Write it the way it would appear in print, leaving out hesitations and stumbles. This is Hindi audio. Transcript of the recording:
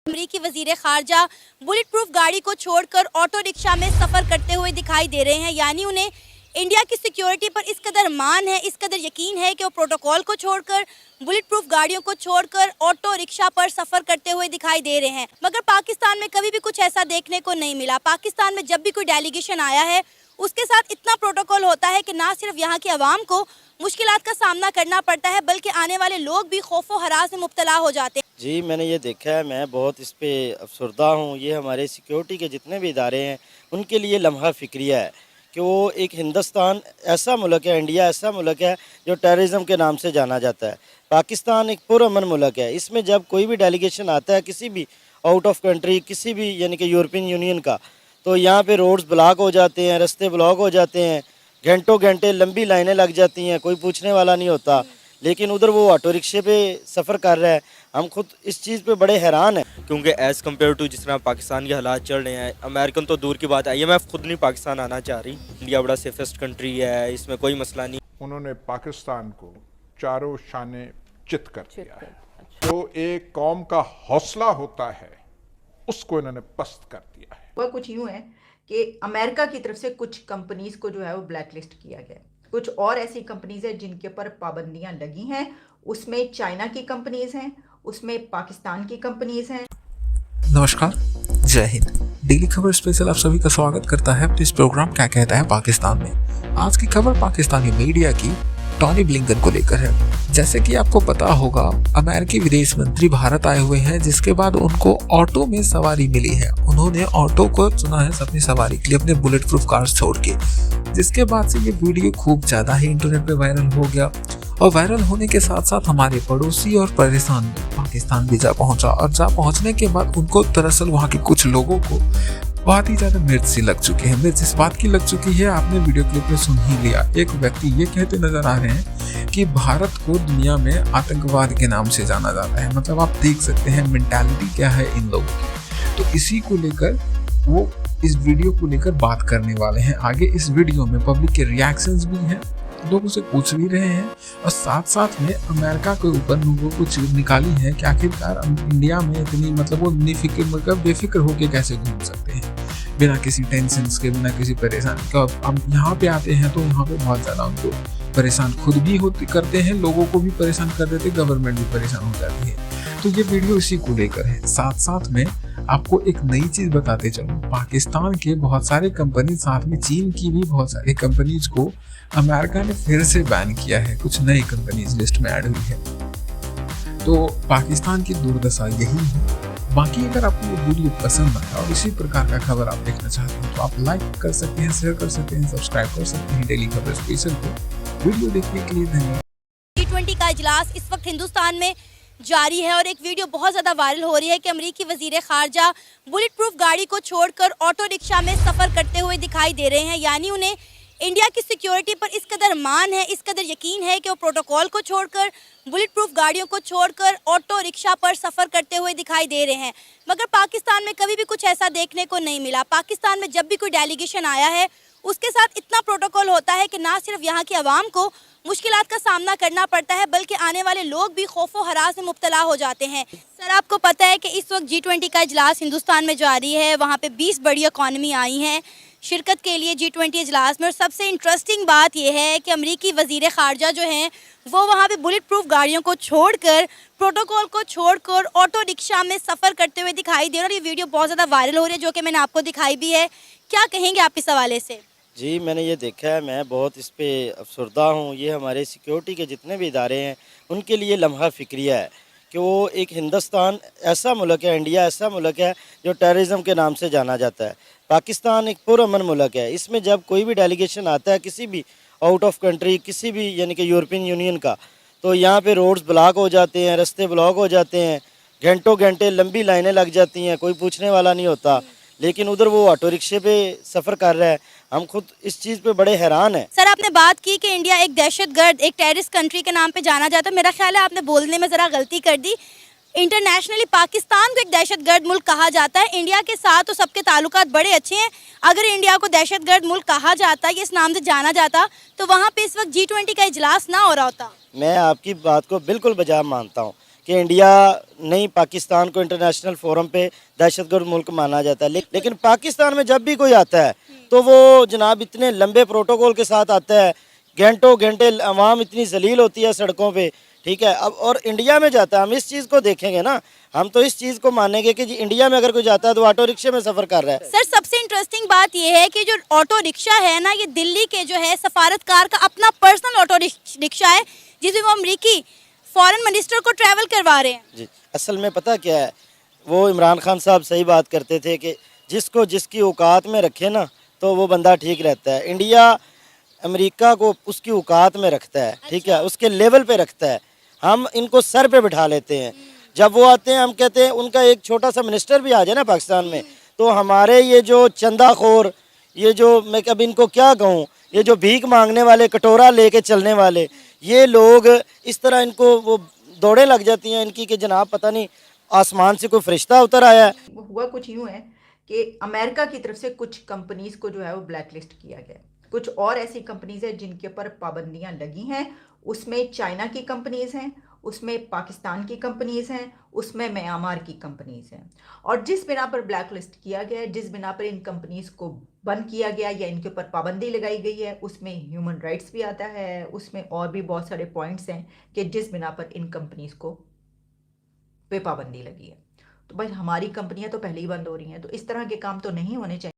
अमरीकी वजीर खारजा बुलेट प्रूफ गाड़ी को छोड़कर ऑटो रिक्शा में सफ़र करते हुए दिखाई दे रहे हैं। यानी उन्हें इंडिया की सिक्योरिटी पर इस कदर मान है, इस कदर यकीन है कि वो प्रोटोकॉल को छोड़कर बुलेट प्रूफ गाड़ियों को छोड़कर ऑटो रिक्शा पर सफ़र करते हुए दिखाई दे रहे हैं। मगर पाकिस्तान में कभी भी कुछ ऐसा देखने को नहीं मिला। पाकिस्तान में जब भी कोई डेलीगेशन आया है उसके साथ इतना प्रोटोकॉल होता है कि ना सिर्फ यहाँ की आवाम को मुश्किलात का सामना करना पड़ता है बल्कि आने वाले लोग भी खौफो हरास में मुब्तला हो जाते हैं। जी मैंने ये देखा है, मैं बहुत इस पे अफसरदा हूँ। ये हमारे सिक्योरिटी के जितने भी इदारे हैं उनके लिए लम्हा फ़िक्रिया है कि वो एक हिंदुस्तान ऐसा मुल्क है, इंडिया ऐसा मुल्क है जो टेररिज्म के नाम से जाना जाता है। पाकिस्तान एक पुरअमन मुल्क है। इसमें जब कोई भी डेलीगेशन आता है किसी भी आउट ऑफ कंट्री, किसी भी यानी कि यूरोपियन यूनियन का, तो यहाँ पे रोड्स ब्लॉक हो जाते हैं, रास्ते ब्लॉक हो जाते हैं, घंटों घंटे लंबी लाइनें लग जाती हैं, कोई पूछने वाला नहीं होता। लेकिन उधर वो ऑटो रिक्शे पे सफ़र कर रहा है। हम खुद इस चीज़ पे बड़े हैरान हैं क्योंकि एज़ कम्पेयर टू जिस तरह पाकिस्तान के हालात चल रहे हैं, अमेरिकन तो दूर की बात है, IMF खुद नहीं पाकिस्तान आना चाह रही। इंडिया बड़ा सेफेस्ट कंट्री है, इसमें कोई मसला नहीं। उन्होंने पाकिस्तान को चारों शाने चित कर दिया है। जो एक कौम का हौसला होता है उसको इन्होंने पस्त कर दिया है। वह कुछ यूँ है कि अमेरिका की तरफ से कुछ कंपनीज को जो है वो ब्लैक लिस्ट किया गया है। कुछ और ऐसी कंपनीज हैं जिनके ऊपर पाबंदियां लगी हैं। उसमें चाइना की कंपनीज हैं, उसमें पाकिस्तान की कंपनीज हैं। नमस्कार, जय हिंद। डेली खबर स्पेशल आप सभी का स्वागत करता है अपने इस प्रोग्राम क्या कहता है पाकिस्तान में। आज की खबर पाकिस्तानी मीडिया की टॉनी ब्लिंकन को लेकर है। जैसे कि आपको पता होगा, अमेरिकी विदेश मंत्री भारत आए हुए हैं, जिसके बाद उनको ऑटो में सवारी मिली है। उन्होंने ऑटो को चुना है अपनी सवारी के लिए, अपने बुलेट प्रूफ कार्स छोड़ के। जिसके बाद से ये वीडियो खूब ज्यादा ही इंटरनेट पे वायरल हो गया और वायरल होने के साथ साथ हमारे पड़ोसी और परेशान पाकिस्तान भी जा पहुंचा। और जा पहुंचने के बाद उनको दरअसल वहाँ के कुछ लोगों को बहुत ही ज्यादा मिर्च सी लग चुकी है। मिर्च इस बात की लग चुकी है, आपने वीडियो क्लिप में सुन ही लिया। एक व्यक्ति ये कहते नजर आ रहे हैं कि भारत को दुनिया में आतंकवाद के नाम से जाना जाता है। मतलब आप देख सकते हैं मेंटालिटी क्या है इन लोगों की। तो इसी को लेकर वो इस वीडियो को लेकर बात करने वाले हैं। आगे इस वीडियो में पब्लिक के रिएक्शंस भी हैं, लोगों से पूछ भी रहे हैं और साथ साथ में अमेरिका के ऊपर लोगों को चीज निकाली है कि आखिरकार इंडिया में इतनी वो बेफिक्र होके कैसे घूम सकते हैं बिना किसी टेंशन के, बिना किसी परेशानी का। हम यहाँ पे आते हैं तो यहाँ पे बहुत ज़्यादा उनको परेशान खुद भी होते करते हैं, लोगों को भी परेशान कर देते, गवर्नमेंट भी परेशान हो जाती है। तो ये वीडियो इसी को लेकर है। साथ साथ में आपको एक नई चीज बताते चलूं, पाकिस्तान के बहुत सारे कंपनी, साथ में चीन की भी बहुत सारी कंपनीज को अमेरिका ने फिर से बैन किया है। कुछ नई कंपनीज लिस्ट में ऐड हुई है। तो पाकिस्तान की दुर्दशा यही है। बाकी अगर आपको ये वीडियो पसंद आया और इसी प्रकार का खबर आप देखना चाहते हैं तो आप लाइक कर सकते हैं, शेयर कर सकते हैं, सब्सक्राइब कर सकते हैं डेली खबर स्पेशल को। वीडियो देखने के लिए धन्यवाद। G20 का इजलास इस वक्त हिंदुस्तान में जारी है और एक वीडियो बहुत ज़्यादा वायरल हो रही है कि अमरीकी वजीर खारजा बुलेट प्रूफ गाड़ी को छोड़कर ऑटो रिक्शा में सफ़र करते हुए दिखाई दे रहे हैं। यानी उन्हें इंडिया की सिक्योरिटी पर इस कदर मान है, इस कदर यकीन है कि वो प्रोटोकॉल को छोड़कर बुलेट प्रूफ गाड़ियों को छोड़कर ऑटो रिक्शा पर सफ़र करते हुए दिखाई दे रहे हैं। मगर पाकिस्तान में कभी भी कुछ ऐसा देखने को नहीं मिला। पाकिस्तान में जब भी कोई डेलीगेशन आया है उसके साथ इतना प्रोटोकॉल होता है कि ना सिर्फ यहाँ की आवाम को मुश्किलात का सामना करना पड़ता है बल्कि आने वाले लोग भी खौफो हरास में मुब्तला हो जाते हैं। सर, आपको पता है कि इस वक्त G20 का इजलास हिंदुस्तान में जारी है। वहाँ पे 20 बड़ी इकॉनमी आई हैं शिरकत के लिए G20 इजलास में। और सबसे इंटरेस्टिंग बात यह है कि अमरीकी वजीर खारजा जो हैं वो वहाँ पे बुलेट प्रूफ गाड़ियों को छोड़कर, प्रोटोकॉल को छोड़कर ऑटो रिक्शा में सफ़र करते हुए दिखाई दे रहे हैं। और ये वीडियो बहुत ज़्यादा वायरल हो रही है, जो कि मैंने आपको दिखाई भी है। क्या कहेंगे आप इस हवाले से? जी मैंने ये देखा है, मैं बहुत इस पे अफसरदा हूँ। ये हमारे सिक्योरिटी के जितने भी इदारे हैं उनके लिए लम्हा फ़िक्रिया है कि वो एक हिंदुस्तान ऐसा मुल्क है, इंडिया ऐसा मुल्क है जो टेररिज्म के नाम से जाना जाता है। पाकिस्तान एक पुरअमन मुल्क है। इसमें जब कोई भी डेलीगेशन आता है किसी भी आउट ऑफ कंट्री, किसी भी यानी कि यूरोपियन यूनियन का, तो यहाँ पे रोड्स ब्लॉक हो जाते हैं, रास्ते ब्लॉक हो जाते हैं, घंटों घंटे लंबी लाइनें लग जाती हैं, कोई पूछने वाला नहीं होता। लेकिन उधर वो ऑटो रिक्शे पे सफ़र कर रहा है। हम खुद इस चीज़ पे बड़े हैरान हैं। सर, आपने बात की कि इंडिया एक दहशतगर्द, एक टेररिस्ट कंट्री के नाम पे जाना जाता है। मेरा ख्याल है आपने बोलने में ज़रा गलती कर दी। इंटरनेशनली पाकिस्तान को एक दहशतगर्द मुल्क कहा जाता है। इंडिया के साथ तो सबके ताल्लुकात बड़े अच्छे हैं। अगर इंडिया को दहशतगर्द मुल्क कहा जाता, इस नाम से जाना जाता, तो वहाँ पे इस वक्त G20 का इजलास ना हो रहा होता। मैं आपकी बात को बिल्कुल बजा मानता हूँ कि इंडिया नहीं पाकिस्तान को इंटरनेशनल फोरम पे दहशतगर्द मुल्क माना जाता है, लेकिन पाकिस्तान में जब भी कोई आता है तो वो जनाब इतने लंबे प्रोटोकॉल के साथ आता है, घंटों घंटे अवाम इतनी जलील होती है सड़कों पे, ठीक है। अब और इंडिया में जाता है, हम इस चीज़ को देखेंगे ना, हम तो इस चीज़ को मानेंगे कि जी इंडिया में अगर कोई जाता है तो ऑटो रिक्शे में सफ़र कर रहा है। सर सबसे इंटरेस्टिंग बात यह है कि जो ऑटो रिक्शा है ना, ये दिल्ली के जो है सफारतकार का अपना पर्सनल ऑटो रिक्शा है, जिसमें वो अमरीकी फॉरेन मिनिस्टर को ट्रैवल करवा रहे हैं। जी, असल में पता क्या है, वो इमरान खान साहब सही बात करते थे कि जिसको जिसकी औकात में रखे ना तो वो बंदा ठीक रहता है। इंडिया अमेरिका को उसकी औकात में रखता है, ठीक है, उसके लेवल पे रखता है। हम इनको सर पे बिठा लेते हैं, जब वो आते हैं हम कहते हैं उनका एक छोटा सा मिनिस्टर भी आ जाए ना पाकिस्तान में, तो हमारे ये जो चंदाखोर, ये जो मैं अब इनको क्या कहूँ, ये जो भीख मांगने वाले, कटोरा लेके चलने वाले ये लोग, इस तरह इनको वो दौड़े लग जाती हैं इनकी कि जनाब पता नहीं आसमान से कोई फरिश्ता उतर आया है। वो हुआ कुछ यूँ है कि अमेरिका की तरफ से कुछ कंपनीज को जो है वो ब्लैक लिस्ट किया गया है। कुछ और ऐसी कंपनीज हैं जिनके ऊपर पाबंदियां लगी हैं, उसमें चाइना की कंपनीज हैं, उसमें पाकिस्तान की कंपनीज हैं, उसमें म्यांमार की कंपनीज हैं। और जिस बिना पर ब्लैक लिस्ट किया गया है, जिस बिना पर इन कंपनीज को बंद किया गया या इनके ऊपर पाबंदी लगाई गई है, उसमें ह्यूमन राइट्स भी आता है, उसमें और भी बहुत सारे पॉइंट्स हैं कि जिस बिना पर इन कंपनीज को पे पाबंदी लगी है। तो भाई हमारी कंपनियां तो पहले ही बंद हो रही हैं, तो इस तरह के काम तो नहीं होने चाहिए।